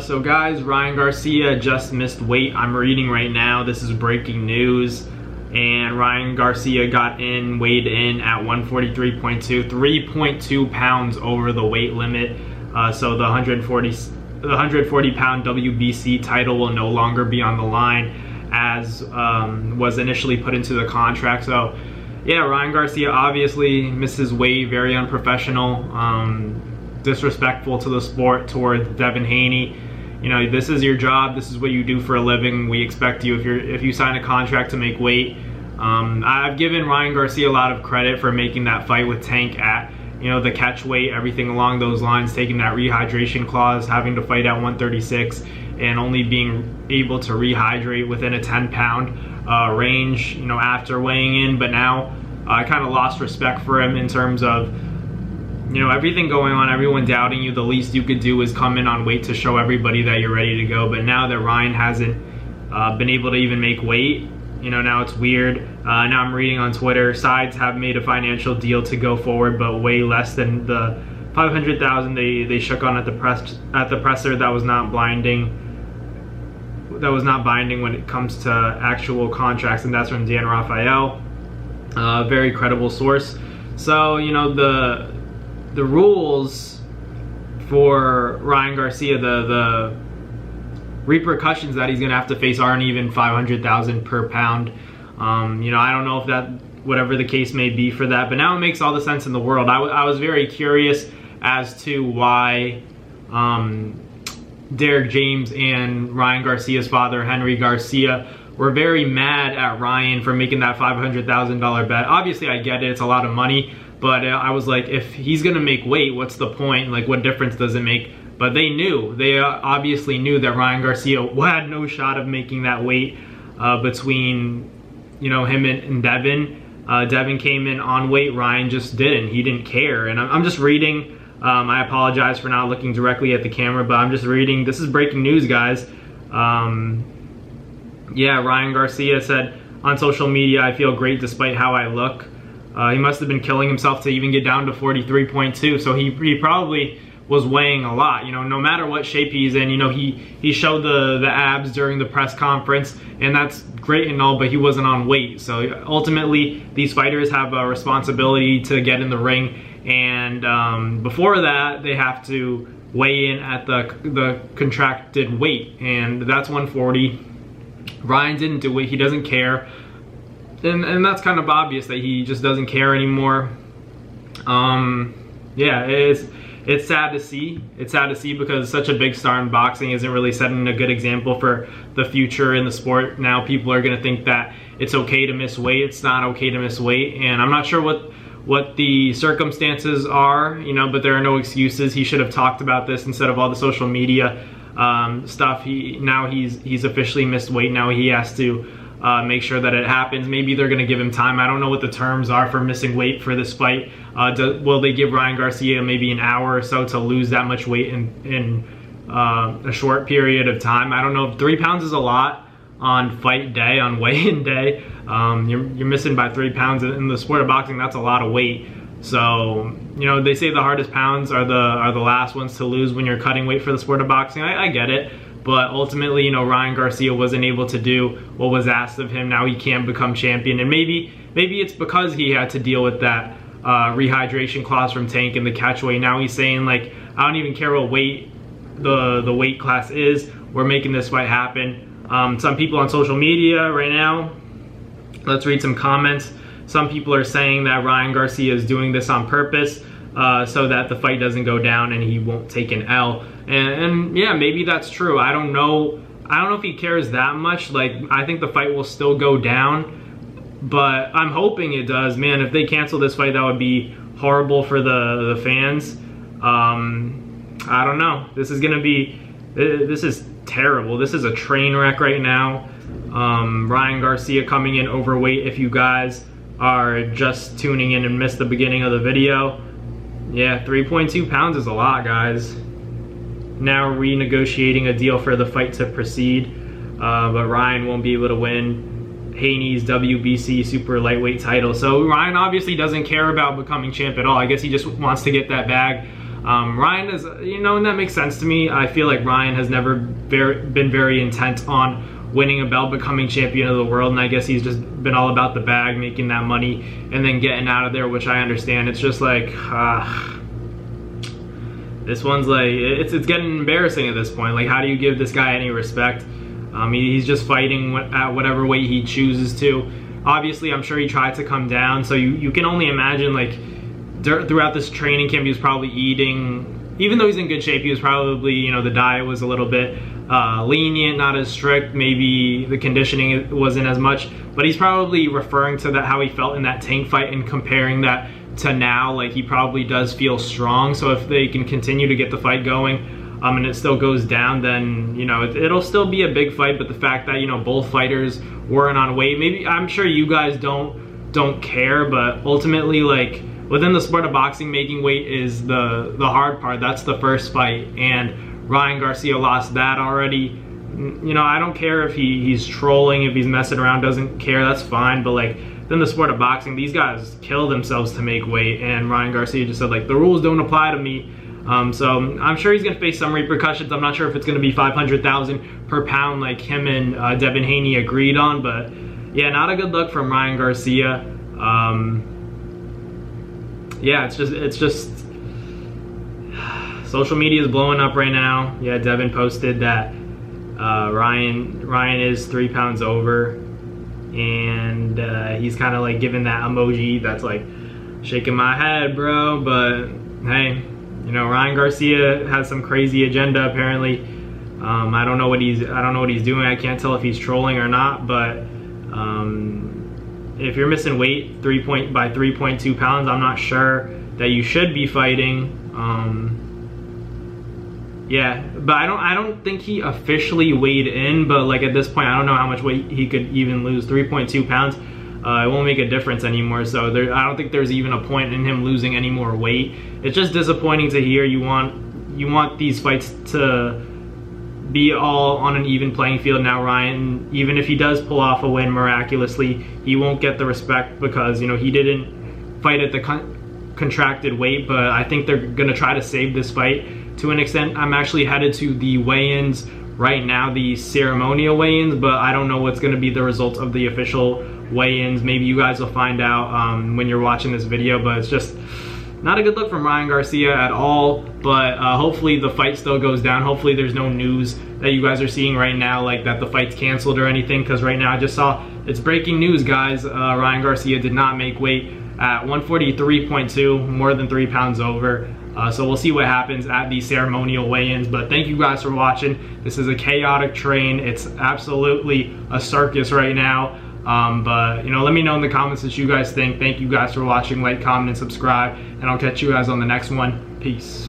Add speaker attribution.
Speaker 1: So guys, Ryan Garcia just missed weight. I'm reading right now. This is breaking news. And Ryan Garcia weighed in at 143.2, 3.2 pounds over the weight limit. So the 140 pound WBC title will no longer be on the line as was initially put into the contract. So yeah, Ryan Garcia obviously misses weight, very unprofessional, disrespectful to the sport towards Devin Haney. You know, this is your job, this is what you do for a living. We expect you, if you sign a contract, to make weight. I've given Ryan Garcia a lot of credit for making that fight with Tank at, you know, the catch weight, everything along those lines, taking that rehydration clause, having to fight at 136 and only being able to rehydrate within a 10-pound range, you know, after weighing in. But now I kind of lost respect for him in terms of, you know, everything going on, everyone doubting you. The least you could do is come in on weight to show everybody that you're ready to go. But now that Ryan hasn't been able to even make weight, you know, now it's weird. Now I'm reading on Twitter, sides have made a financial deal to go forward, but way less than the $500,000 they shook on at the presser. That was not blinding. That was not binding when it comes to actual contracts, and that's from Dan Rafael, very credible source. So, you know, the rules for Ryan Garcia, the repercussions that he's gonna have to face aren't even $500,000 per pound. You know, I don't know if that, whatever the case may be for that, but now it makes all the sense in the world. I was very curious as to why Derek James and Ryan Garcia's father, Henry Garcia, were very mad at Ryan for making that $500,000 bet. Obviously, I get it, it's a lot of money, but I was like, if he's gonna make weight, what's the point? Like, what difference does it make? But they knew, they obviously knew that Ryan Garcia had no shot of making that weight between, you know, him and Devin. Devin came in on weight, Ryan just didn't. He didn't care. And I'm just reading, I apologize for not looking directly at the camera, but I'm just reading, this is breaking news, guys. Yeah, Ryan Garcia said on social media, "I feel great despite how I look." He must have been killing himself to even get down to 43.2, so he probably was weighing a lot. You know, no matter what shape he's in, you know, he showed the abs during the press conference, and that's great and all, but he wasn't on weight. So ultimately, these fighters have a responsibility to get in the ring, and before that, they have to weigh in at the contracted weight, and that's 140. Ryan didn't do it, he doesn't care, and that's kind of obvious that he just doesn't care anymore. Yeah, it's sad to see. It's sad to see because such a big star in boxing isn't really setting a good example for the future in the sport. Now people are gonna think that it's okay to miss weight. It's not okay to miss weight, and I'm not sure what the circumstances are, you know, but there are no excuses. He should have talked about this instead of all the social media stuff. He's officially missed weight. Now he has to make sure that it happens. Maybe they're going to give him time. I don't know what the terms are for missing weight for this fight. Will they give Ryan Garcia maybe an hour or so to lose that much weight in a short period of time? I don't know. 3 pounds is a lot on fight day, on weigh-in day. You're missing by 3 pounds in the sport of boxing. That's a lot of weight. So, you know, they say the hardest pounds are the last ones to lose when you're cutting weight for the sport of boxing. I get it. But ultimately, you know, Ryan Garcia wasn't able to do what was asked of him. Now he can't become champion. And maybe it's because he had to deal with that rehydration clause from Tank in the catch weight. Now he's saying, like, I don't even care what weight the weight class is. We're making this fight happen. Some people on social media right now, let's read some comments. Some people are saying that Ryan Garcia is doing this on purpose so that the fight doesn't go down and he won't take an L. And yeah, maybe that's true. I don't know if he cares that much. Like, I think the fight will still go down, but I'm hoping it does. Man, if they cancel this fight, that would be horrible for the fans. I don't know. This is terrible. This is a train wreck right now. Ryan Garcia coming in overweight. If you guys are just tuning in and missed the beginning of the video, yeah, 3.2 pounds is a lot, guys. Now renegotiating a deal for the fight to proceed, but Ryan won't be able to win Haney's WBC super lightweight title. So Ryan obviously doesn't care about becoming champ at all. I guess he just wants to get that bag. Ryan is, you know, and that makes sense to me. I feel like Ryan has never been very intent on winning a belt, becoming champion of the world, and I guess he's just been all about the bag, making that money, and then getting out of there, which I understand. It's just like, this one's like, it's getting embarrassing at this point. Like, how do you give this guy any respect? He's just fighting at whatever weight he chooses to. Obviously, I'm sure he tried to come down, so you can only imagine, like, throughout this training camp, he was probably eating, even though he's in good shape, he was probably, you know, the diet was a little bit lenient, not as strict, maybe the conditioning wasn't as much, but he's probably referring to that, how he felt in that Tank fight, and comparing that to now. Like, he probably does feel strong, so if they can continue to get the fight going, and it still goes down, then, you know, it'll still be a big fight. But the fact that, you know, both fighters weren't on weight, maybe, I'm sure you guys don't care, but ultimately, like, within the sport of boxing, making weight is the hard part. That's the first fight, and Ryan Garcia lost that already. You know, I don't care if he's trolling, if he's messing around, doesn't care, that's fine, but like, in the sport of boxing, these guys kill themselves to make weight, and Ryan Garcia just said, like, the rules don't apply to me. So I'm sure he's gonna face some repercussions. I'm not sure if it's gonna be 500,000 per pound like him and Devin Haney agreed on, but yeah, not a good look from Ryan Garcia. Yeah, it's just social media is blowing up right now. Yeah, Devin posted that Ryan is 3 pounds over, and he's kind of like giving that emoji that's like shaking my head, bro. But hey, you know, Ryan Garcia has some crazy agenda apparently. I don't know what he's doing. I can't tell if he's trolling or not, but if you're missing weight by 3.2 pounds, I'm not sure that you should be fighting. Yeah, but I don't think he officially weighed in, but like at this point, I don't know how much weight he could even lose. 3.2 pounds, it won't make a difference anymore. So I don't think there's even a point in him losing any more weight. It's just disappointing to hear. You want these fights to be all on an even playing field. Now Ryan, even if he does pull off a win miraculously, he won't get the respect because, you know, he didn't fight at the contracted weight. But I think they're gonna try to save this fight to an extent. I'm actually headed to the weigh-ins right now, the ceremonial weigh-ins, but I don't know what's gonna be the result of the official weigh-ins. Maybe you guys will find out when you're watching this video, but it's just not a good look from Ryan Garcia at all. But hopefully the fight still goes down. Hopefully there's no news that you guys are seeing right now, like that the fight's canceled or anything, because right now I just saw it's breaking news, guys. Ryan Garcia did not make weight at 143.2, more than 3 pounds over. So we'll see what happens at the ceremonial weigh-ins. But thank you guys for watching. This is a chaotic train. It's absolutely a circus right now. But, you know, let me know in the comments what you guys think. Thank you guys for watching. Like, comment, and subscribe. And I'll catch you guys on the next one. Peace.